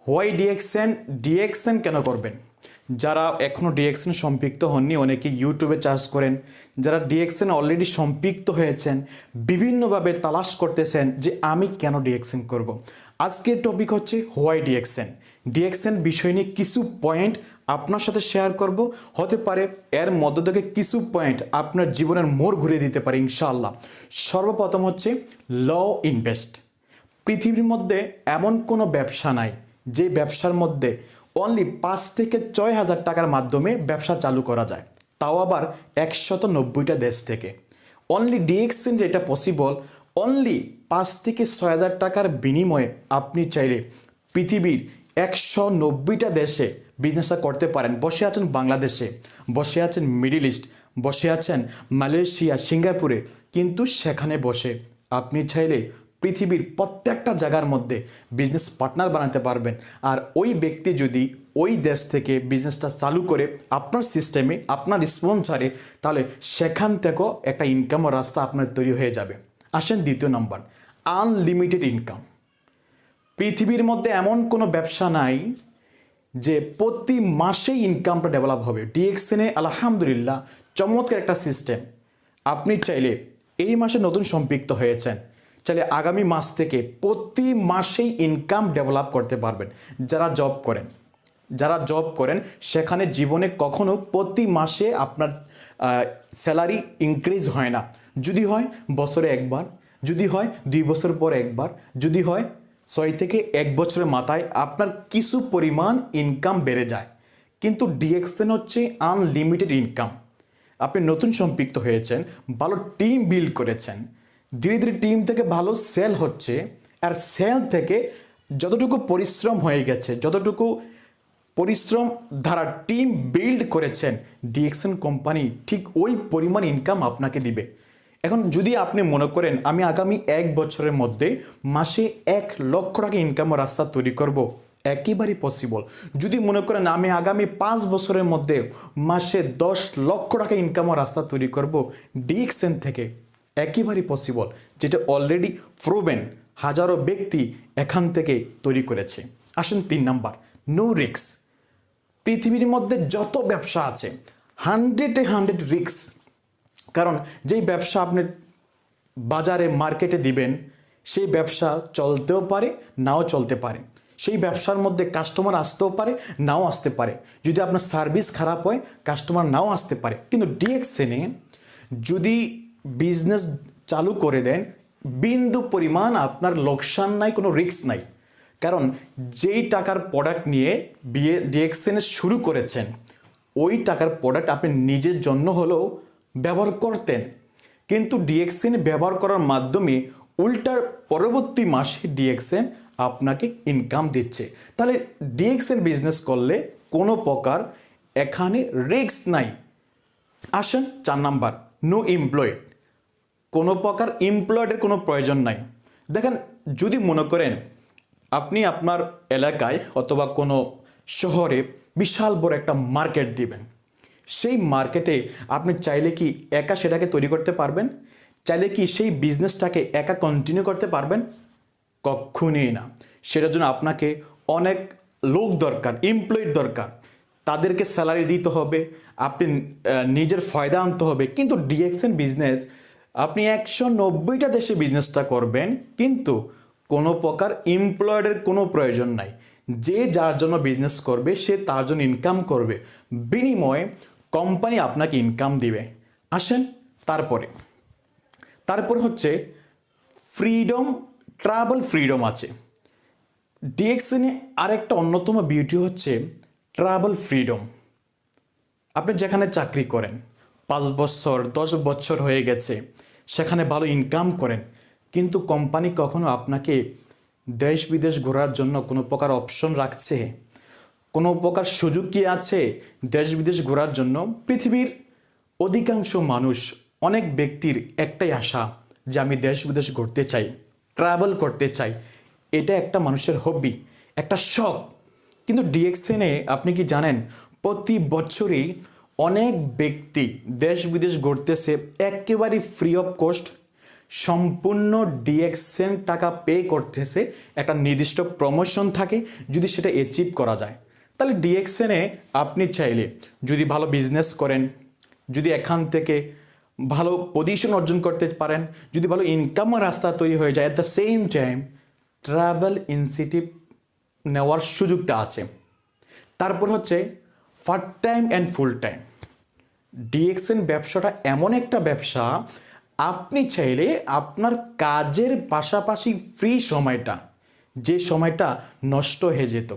Why DXN DXN কেন করবেন? যারা এখনও ডিএক্সএন সম্পৃক্ত হননি অনেকে ইউটিউবে চার্জ করেন। যারা ডিএক্সএন অলরেডি সম্পৃক্ত হয়েছেন বিভিন্নভাবে তালাশ করতেছেন যে আমি কেন ডিএক্সএন করব। আজকের টপিক হচ্ছে হোয়াই ডিএক্সএন। ডিএক্সএন বিষয় নিয়ে কিছু পয়েন্ট আপনার সাথে শেয়ার করব। হতে পারে এর মধ্য থেকে কিছু পয়েন্ট আপনার জীবনের মোড় ঘুরিয়ে দিতে পারে ইনশাআল্লাহ। সর্বপ্রথম হচ্ছে ল ইনভেস্ট। পৃথিবীর মধ্যে এমন কোনো ব্যবসা নাই যে ব্যবসার মধ্যে অনলি 5 থেকে 6,000 টাকার মাধ্যমে ব্যবসা চালু করা যায়, তাও আবার 190টা দেশ থেকে। অনলি ডিএক্সএন যেটা পসিবল, অনলি 5 থেকে 6,000 টাকার বিনিময়ে আপনি চাইলে পৃথিবীর 190টা দেশে বিজনেসটা করতে পারেন। বসে আছেন বাংলাদেশে, বসে আছেন মিডল ইস্ট, বসে আছেন মালয়েশিয়া, সিঙ্গাপুরে, কিন্তু সেখানে বসে আপনি চাইলে পৃথিবীর প্রত্যেকটা জায়গার মধ্যে বিজনেস পার্টনার বানাতে পারবেন। আর ওই ব্যক্তি যদি ওই দেশ থেকে বিজনেসটা চালু করে আপনার সিস্টেমে, আপনার স্পন্সরে, তাহলে সেখান থেকেও একটা ইনকামের রাস্তা আপনার তৈরি হয়ে যাবে। আসেন দ্বিতীয় নম্বর, আনলিমিটেড ইনকাম। পৃথিবীর মধ্যে এমন কোনো ব্যবসা নাই যে প্রতি মাসেই ইনকামটা ডেভেলপ হবে। ডিএক্সএনে আলহামদুলিল্লাহ চমৎকার একটা সিস্টেম। আপনি চাইলে এই মাসে নতুন সম্পৃক্ত হয়েছেন, চাইলে আগামী মাস থেকে প্রতি মাসেই ইনকাম ডেভেলপ করতে পারবেন। যারা জব করেন সেখানে জীবনে কখনো প্রতি মাসে আপনার স্যালারি ইনক্রিজ হয় না। যদি হয় বছরে একবার, যদি হয় 2 বছর পর একবার, যদি হয় 6 থেকে 1 বছরের মাথায় আপনার কিছু পরিমাণ ইনকাম বেড়ে যায়। কিন্তু ডিএক্সএন হচ্ছে আনলিমিটেড ইনকাম। আপনি নতুন সম্পৃক্ত হয়েছেন, ভালো টিম বিল্ড করেছেন, ধীরে ধীরে টিম থেকে ভালো সেল হচ্ছে, আর সেল থেকে যতটুকু পরিশ্রম হয়ে গেছে, যতটুকু পরিশ্রম দ্বারা টিম বিল্ড করেছেন, ডিএক্সএন কোম্পানি ঠিক ওই পরিমাণ ইনকাম আপনাকে দিবে। এখন যদি আপনি মনে করেন আমি আগামী 1 বছরের মধ্যে মাসে 1 লক্ষ টাকা ইনকামের রাস্তা তৈরি করব, একেবারেই পসিবল। যদি মনে করেন আমি আগামী 5 বছরের মধ্যে মাসে 10 লক্ষ টাকা ইনকামের রাস্তা তৈরি করব ডিএক্সএন থেকে, একেবারেই পসিবল, যেটা অলরেডি প্রুভেন। হাজারো ব্যক্তি এখান থেকে তৈরি করেছে। আসেন 3 নাম্বার, নো রিস্ক। পৃথিবীর মধ্যে যত ব্যবসা আছে 100-এ 100 রিস্ক। কারণ যেই ব্যবসা আপনি বাজারে মার্কেটে দিবেন সেই ব্যবসা চলতেও পারে, নাও চলতে পারে। সেই ব্যবসার মধ্যে কাস্টমার আসতেও পারে, নাও আসতে পারে। যদি আপনার সার্ভিস খারাপ হয় কাস্টমার নাও আসতে পারে। কিন্তু ডিএক্সএনে যদি বিজনেস চালু করে দেন, বিন্দু পরিমাণ আপনার লোকসান নাই, কোনো রিস্ক নাই। কারণ যেই টাকার প্রোডাক্ট নিয়ে ডিএক্সএনে শুরু করেছেন, ওই টাকার প্রোডাক্ট আপনি নিজের জন্য হলেও ব্যবহার করতেন, কিন্তু ডিএক্সএন ব্যবহার করার মাধ্যমে উল্টার পরবর্তী মাসে ডিএক্সএন আপনাকে ইনকাম দিচ্ছে। তাহলে ডিএক্সএন বিজনেস করলে কোনো প্রকার এখানে রিস্ক নাই। আসেন 4 নাম্বার, নো এমপ্লয়েড। কোনো প্রকার এমপ্লয়েডের কোনো প্রয়োজন নাই। দেখেন, যদি মনে করেন আপনি আপনার এলাকায় অথবা কোনো শহরে বিশাল বড় একটা মার্কেট দিবেন, সেই মার্কেটে আপনি চাইলে কি একা সেটাকে তৈরি করতে পারবেন? চাইলে কি সেই বিজনেসটাকে একা কন্টিনিউ করতে পারবেন? কক্ষুনি না। সেটার জন্য আপনাকে অনেক লোক দরকার, এমপ্লয়েড দরকার। তাদেরকে স্যালারি দিতে হবে, আপনি নিজের ফায়দা আনতে হবে। কিন্তু ডিএক্সএন বিজনেস আপনি 190টা দেশে বিজনেসটা করবেন, কিন্তু কোনো প্রকার এমপ্লয়েডের কোনো প্রয়োজন নাই। যে যার জন্য বিজনেস করবে সে তার জন্য ইনকাম করবে, বিনিময়ে কোম্পানি আপনাকে ইনকাম দিবে। আসেন তারপরে হচ্ছে ফ্রিডম, ট্রাভেল ফ্রিডম আছে। ডিএক্সএনে আরেকটা অন্যতম বিউটি হচ্ছে ট্রাভেল ফ্রিডম। আপনি যেখানে চাকরি করেন 5 বছর 10 বছর হয়ে গেছে, সেখানে ভালো ইনকাম করেন, কিন্তু কোম্পানি কখনো আপনাকে দেশ বিদেশ ঘোরার জন্য কোনো প্রকার অপশন রাখছে? কোনো প্রকার সুযোগ কি আছে দেশ বিদেশ ঘোরার জন্য? পৃথিবীর অধিকাংশ মানুষ, অনেক ব্যক্তির একটাই আশা যে আমি দেশ বিদেশ ঘুরতে চাই, ট্রাভেল করতে চাই। এটা একটা মানুষের হবি, একটা শখ। কিন্তু ডিএক্সএনে আপনি কি জানেন প্রতি বছরই অনেক ব্যক্তি দেশ বিদেশ ঘুরতেছে একেবারেই ফ্রি অফ কস্ট। সম্পূর্ণ ডিএক্সএন টাকা পে করতেছে, একটা নির্দিষ্ট প্রমোশন থাকে, যদি সেটা অ্যাচিভ করা যায় তাহলে ডিএক্সএনে আপনি চাইলে যদি ভালো বিজনেস করেন, যদি এখান থেকে ভালো পজিশন অর্জন করতে পারেন, যদি ভালো ইনকামের রাস্তা তৈরি হয়ে যায়, at the same time travel incentive নেওয়ার সুযোগটা আছে। তারপর হচ্ছে part time and full time. DXN ব্যবসাটা এমন একটা ব্যবসা, আপনি চাইলে আপনার কাজের পাশাপাশি ফ্রি সময়টা, যে সময়টা নষ্ট হয়ে যেত,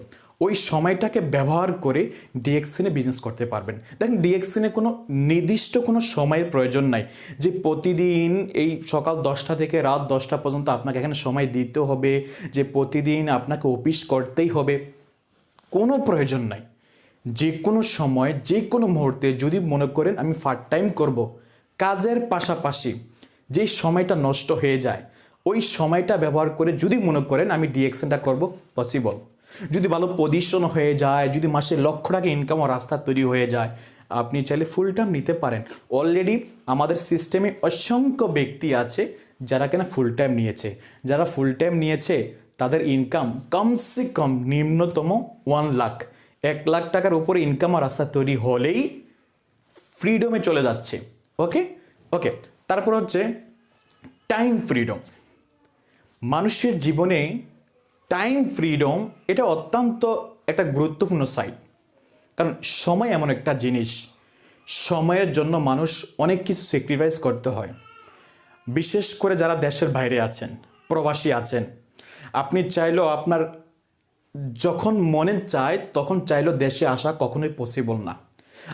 ওই সময়টাকে ব্যবহার করে ডিএক্সএনে বিজনেস করতে পারবেন। দেখেন, ডিএক্সএনে কোনো নির্দিষ্ট কোনো সময়ের প্রয়োজন নাই যে প্রতিদিন এই সকাল 10টা থেকে রাত 10টা পর্যন্ত আপনাকে এখানে সময় দিতে হবে, যে প্রতিদিন আপনাকে অফিস করতেই হবে, কোনো প্রয়োজন নাই। যে কোনো সময়, যে কোনো মুহূর্তে যদি মনে করেন আমি পার্ট টাইম করব, কাজের পাশাপাশি যে সময়টা নষ্ট হয়ে যায় ওই সময়টা ব্যবহার করে যদি মনে করেন আমি ডিএক্সএনটা করব, পসিবল। যদি ভালো পজিশন হয়ে যায়, যদি মাসে লক্ষ টাকা ইনকাম ও রাস্তা তৈরি হয়ে যায়, আপনি চাইলে ফুল টাইম নিতে পারেন। অলরেডি আমাদের সিস্টেমে অসংখ্য ব্যক্তি আছে যারা কিনা ফুল টাইম নিয়েছে। যারা ফুল টাইম নিয়েছে তাদের ইনকাম কমসে কম নিম্নতম 1 লাখ, 1 লাখ টাকার উপরে ইনকাম আর রাস্তা তৈরি হলেই ফ্রিডমে চলে যাচ্ছে। ওকে ওকে তারপর হচ্ছে টাইম ফ্রিডম। মানুষের জীবনে টাইম ফ্রিডম এটা অত্যন্ত একটা গুরুত্বপূর্ণ সাইড, কারণ সময় এমন একটা জিনিস, সময়ের জন্য মানুষ অনেক কিছু স্যাক্রিফাইস করতে হয়। বিশেষ করে যারা দেশের বাইরে আছেন, প্রবাসী আছেন, আপনি চাইলেও আপনার যখন মনে চায় তখন চাইলেও দেশে আসা কখনোই পসিবল না।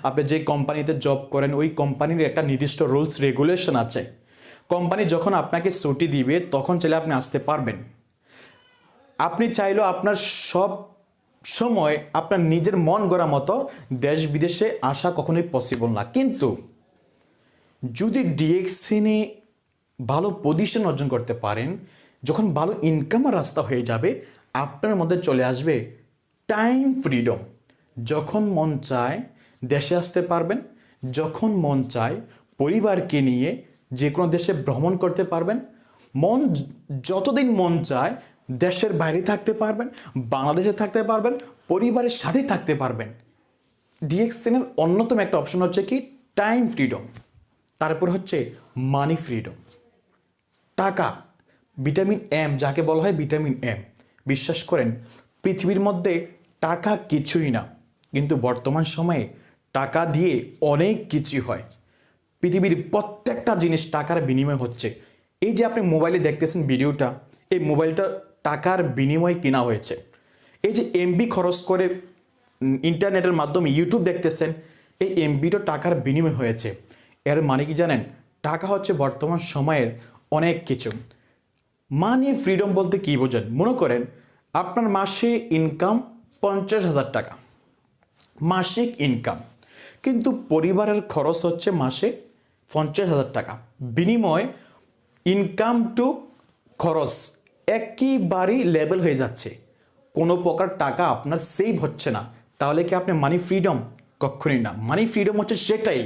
আপনি যে কোম্পানিতে জব করেন ওই কোম্পানির একটা নির্দিষ্ট রুলস রেগুলেশন আছে। কোম্পানি যখন আপনাকে ছুটি দিবে তখন চাইলে আপনি আসতে পারবেন। আপনি চাইলেও আপনার সব সময় আপনার নিজের মন গড়া মতো দেশ বিদেশে আসা কখনোই পসিবল না। কিন্তু যদি ডিএক্সএনে ভালো পজিশন অর্জন করতে পারেন, যখন ভালো ইনকামের রাস্তা হয়ে যাবে, আপনার মধ্যে চলে আসবে টাইম ফ্রিডম। যখন মন চায় দেশে আসতে পারবেন, যখন মন চায় পরিবারকে নিয়ে যে কোনো দেশে ভ্রমণ করতে পারবেন, মন যতদিন মন চায় দেশের বাইরে থাকতে পারবেন, বাংলাদেশে থাকতে পারবেন, পরিবারের সাথে থাকতে পারবেন। ডিএক্সএনের অন্যতম একটা অপশন হচ্ছে কি টাইম ফ্রিডম। তারপর হচ্ছে মানি ফ্রিডম। টাকা, ভিটামিন এম যাকে বলা হয় ভিটামিন এম, বিশ্বাস করেন পৃথিবীর মধ্যে টাকা কিছুই না, কিন্তু বর্তমান সময়ে টাকা দিয়ে অনেক কিছু হয়। পৃথিবীর প্রত্যেকটা জিনিস টাকার বিনিময় হচ্ছে। এই যে আপনি মোবাইলে দেখতেছেন ভিডিওটা, এই মোবাইলটা টাকার বিনিময়ে কেনা হয়েছে। এই যে এমবি খরচ করে ইন্টারনেটের মাধ্যমে ইউটিউব দেখতেছেন, এই এমবিটা টাকার বিনিময় হয়েছে। এর মানে কি জানেন? টাকা হচ্ছে বর্তমান সময়ের অনেক কিছু। মানি ফ্রিডম বলতে কী বোঝেন? মনে করেন আপনার মাসে ইনকাম 50,000 টাকা, মাসিক ইনকাম, কিন্তু পরিবারের খরচ হচ্ছে মাসে 50,000 টাকা। বিনিময় ইনকাম টু খরচ একেবারেই লেভেল হয়ে যাচ্ছে, কোনো প্রকার টাকা আপনার সেভ হচ্ছে না। তাহলে কি আপনি মানি ফ্রিডম? কখনই না। মানি ফ্রিডম হচ্ছে সেটাই,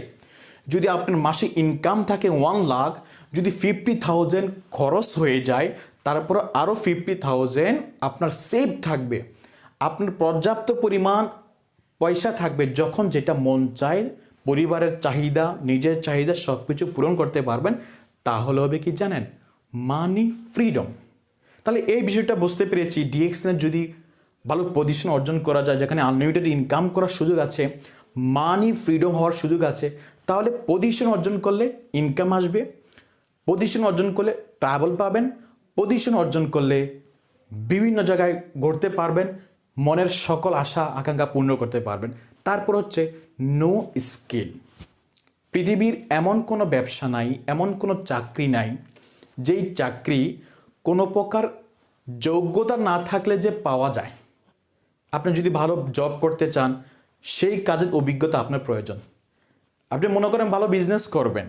যদি আপনার মাসে ইনকাম থাকে 1 লাখ, যদি 50,000 খরচ হয়ে যায়, তারপর আরও 50,000 আপনার সেভ থাকবে, আপনার পর্যাপ্ত পরিমাণ পয়সা থাকবে, যখন যেটা মন চায় পরিবারের চাহিদা, নিজের চাহিদা সব কিছু পূরণ করতে পারবেন। তাহলে হবে কি জানেন? মানি ফ্রিডম। তাহলে এই বিষয়টা বুঝতে পেরেছি, ডিএক্সএনের যদি ভালো পজিশন অর্জন করা যায়, যেখানে আনলিমিটেড ইনকাম করার সুযোগ আছে, মানি ফ্রিডম হওয়ার সুযোগ আছে, তাহলে পজিশন অর্জন করলে ইনকাম আসবে, পজিশন অর্জন করলে ট্রাভেল পাবেন, পজিশন অর্জন করলে বিভিন্ন জায়গায় ঘুরতে পারবেন, মনের সকল আশা আকাঙ্ক্ষা পূর্ণ করতে পারবেন। তারপর হচ্ছে নো স্কিল। পৃথিবীর এমন কোনো ব্যবসা নাই, এমন কোনো চাকরি নাই যেই চাকরি কোনো প্রকার যোগ্যতা না থাকলে যে পাওয়া যায়। আপনি যদি ভালো জব করতে চান, সেই কাজের অভিজ্ঞতা আপনার প্রয়োজন। আপনি মনে করেন ভালো বিজনেস করবেন,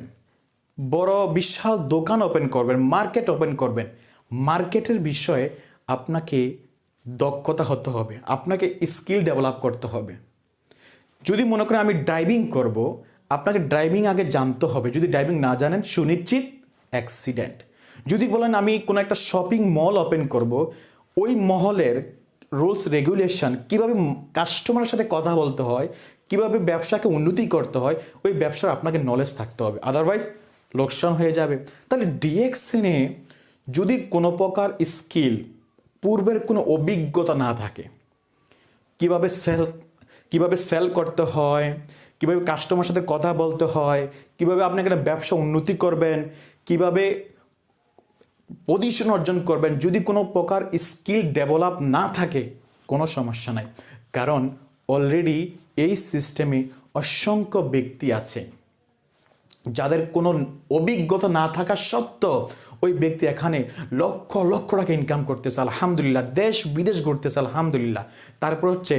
বড় বিশাল দোকান ওপেন করবেন, মার্কেট ওপেন করবেন, মার্কেটের বিষয়ে আপনাকে দক্ষতা হতে হবে, আপনাকে স্কিল ডেভেলপ করতে হবে। যদি মনে করেন আমি ড্রাইভিং করব, আপনাকে ড্রাইভিং আগে জানতে হবে। যদি ড্রাইভিং না জানেন, সুনিশ্চিত অ্যাক্সিডেন্ট। যদি বলেন আমি কোনো একটা শপিং মল ওপেন করব, ওই মহলের রুলস রেগুলেশন, কীভাবে কাস্টমারের সাথে কথা বলতে হয়, কীভাবে ব্যবসাকে উন্নতি করতে হয়, ওই ব্যবসার আপনাকে নলেজ থাকতে হবে, আদারওয়াইজ লোকসান হয়ে যাবে। তাহলে ডিএক্সএনে যদি কোনো প্রকার স্কিল, পূর্বের কোনো অভিজ্ঞতা না থাকে, কিভাবে সেল করতে হয়, কিভাবে কাস্টমারের সাথে কথা বলতে হয়, কিভাবে আপনি একটা ব্যবসা উন্নতি করবেন, কিভাবে পজিশন অর্জন করবেন, যদি কোনো প্রকার স্কিল ডেভেলপ না থাকে কোনো সমস্যা নাই। কারণ অলরেডি এই সিস্টেমে অসংখ্য ব্যক্তি আছে যাদের কোনো অভিজ্ঞতা না থাকা সত্ত্বেও ওই ব্যক্তি এখানে লক্ষ লক্ষ টাকা ইনকাম করতেছে আলহামদুলিল্লাহ, দেশ বিদেশ ঘুরতেছে আলহামদুলিল্লাহ। তারপর হচ্ছে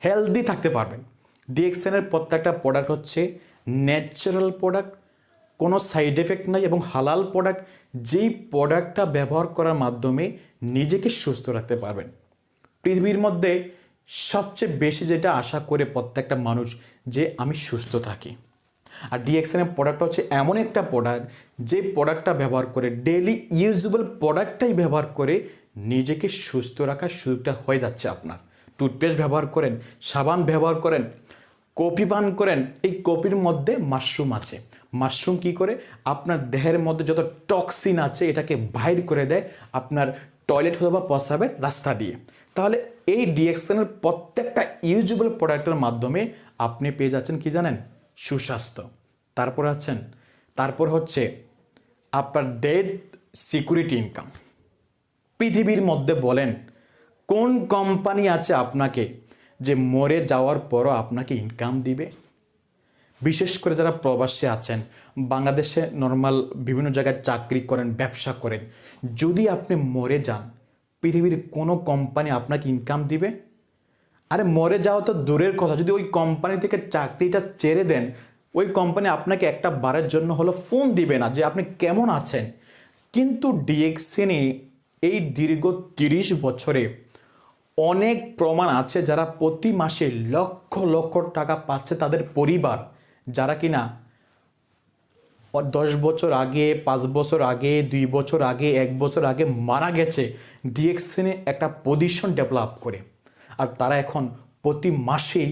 হেলদি থাকতে পারবেন। ডিএক্সএনের প্রত্যেকটা প্রোডাক্ট হচ্ছে ন্যাচারাল প্রোডাক্ট, কোনো সাইড এফেক্ট নাই এবং হালাল প্রোডাক্ট, যেই প্রোডাক্টটা ব্যবহার করার মাধ্যমে নিজেকে সুস্থ রাখতে পারবেন। পৃথিবীর মধ্যে সবচেয়ে বেশি যেটা আশা করে প্রত্যেকটা মানুষ, যে আমি সুস্থ থাকি। আর ডিএক্সএনের প্রোডাক্ট হচ্ছে এমন একটা প্রোডাক্ট, যে প্রোডাক্টটা ব্যবহার করে, ডেইলি ইউজেবল প্রোডাক্টটাই ব্যবহার করে নিজেকে সুস্থ রাখার সুযোগটা হয়ে যাচ্ছে আপনার। টুথপেস্ট ব্যবহার করেন, সাবান ব্যবহার করেন, কফি পান করেন, এই কফির মধ্যে মাশরুম আছে। মাশরুম কি করে আপনার দেহের মধ্যে যত টক্সিন আছে এটাকে বাইর করে দেয় আপনার টয়লেট অথবা প্রস্রাবের রাস্তা দিয়ে। তাহলে এই ডিএক্সএনের প্রত্যেকটা ইউজেবল প্রোডাক্টের মাধ্যমে আপনি পেয়ে যাচ্ছেন কি জানেন, সুস্বাস্থ্য। তারপর হচ্ছে আপনার ডেথ সিকিউরিটি ইনকাম। পৃথিবীর মধ্যে বলেন কোন কোম্পানি আছে আপনাকে যে মরে যাওয়ার পরও আপনাকে ইনকাম দিবে? বিশেষ করে যারা প্রবাসী আছেন, বাংলাদেশে নর্মাল বিভিন্ন জায়গায় চাকরি করেন, ব্যবসা করেন, যদি আপনি মরে যান, পৃথিবীর কোনো কোম্পানি আপনাকে ইনকাম দিবে? আরে মরে যাওয়া তো দূরের কথা, যদি ওই কোম্পানি থেকে চাকরিটা ছেড়ে দেন, ওই কোম্পানি আপনাকে একটা বারের জন্য হলো ফোন দিবে না যে আপনি কেমন আছেন। কিন্তু ডিএক্সএনে এই দীর্ঘ 30 বছরে অনেক প্রমাণ আছে যারা প্রতি মাসে লক্ষ লক্ষ টাকা পাচ্ছে তাদের পরিবার, যারা কিনা 10 বছর আগে, 5 বছর আগে, 2 বছর আগে, 1 বছর আগে মারা গেছে ডিএক্সএনে একটা পজিশন ডেভেলপ করে। আর তারা এখন প্রতি মাসেই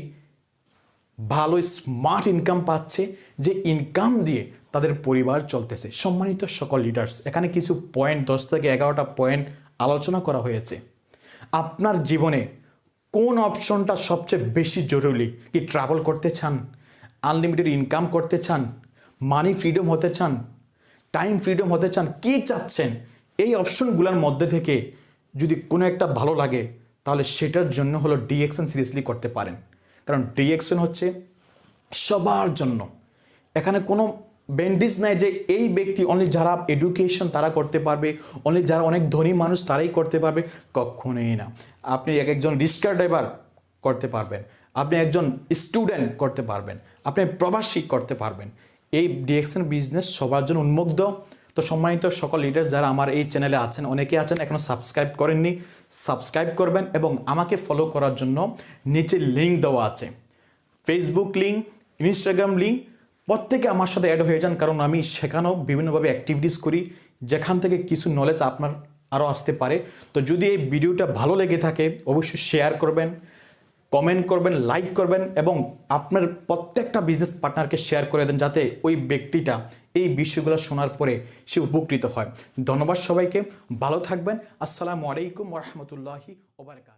ভালো স্মার্ট ইনকাম পাচ্ছে, যে ইনকাম দিয়ে তাদের পরিবার চলতেছে। সম্মানিত সকল লিডার্স, এখানে কিছু পয়েন্ট, 10 থেকে 11টা পয়েন্ট আলোচনা করা হয়েছে। আপনার জীবনে কোন অপশনটা সবচেয়ে বেশি জরুরি? কি ট্রাভেল করতে চান, আনলিমিটেড ইনকাম করতে চান, মানি ফ্রিডম হতে চান, টাইম ফ্রিডম হতে চান, কি চাচ্ছেন? এই অপশনগুলোর মধ্যে থেকে যদি কোনো একটা ভালো লাগে, তাহলে সেটার জন্য হলো ডিএক্সএন সিরিয়াসলি করতে পারেন। কারণ ডিএক্সএন হচ্ছে সবার জন্য। এখানে কোনো বেন্ডিজ নাই যে এই ব্যক্তি অনলি যারা এডুকেশন তারা করতে পারবে, অনলি যারা অনেক ধনী মানুষ তারাই করতে পারবে, কখনোই না। আপনি একজন রিক্সা ড্রাইভার করতে পারবেন, আপনি একজন স্টুডেন্ট করতে পারবেন, আপনি প্রবাসী করতে পারবেন। এই ডিএক্সএন বিজনেস সবার জন্য উন্মুক্ত। তো সম্মানিত সকল লিডার যারা আমার এই চ্যানেলে আছেন, অনেকে আছেন এখনও সাবস্ক্রাইব করেননি, সাবস্ক্রাইব করবেন এবং আমাকে ফলো করার জন্য নিচে লিঙ্ক দেওয়া আছে, ফেসবুক লিঙ্ক, ইনস্টাগ্রাম লিঙ্ক, প্রত্যেকে আমার সাথে অ্যাড হয়ে যান। কারণ আমি সেখানেও বিভিন্নভাবে অ্যাক্টিভিটিস করি, যেখান থেকে কিছু নলেজ আপনার আরও আসতে পারে। তো যদি এই ভিডিওটা ভালো লেগে থাকে অবশ্যই শেয়ার করবেন, কমেন্ট করবেন, লাইক করবেন এবং আপনার প্রত্যেকটা বিজনেস পার্টনারকে শেয়ার করে দেন, যাতে ওই ব্যক্তিটা এই বিষয়গুলো শোনার পরে সে উপকৃত হয়। ধন্যবাদ সবাইকে, ভালো থাকবেন। আসসালামু আলাইকুম ওয়া রাহমাতুল্লাহি ওয়া বারাকাতুহু।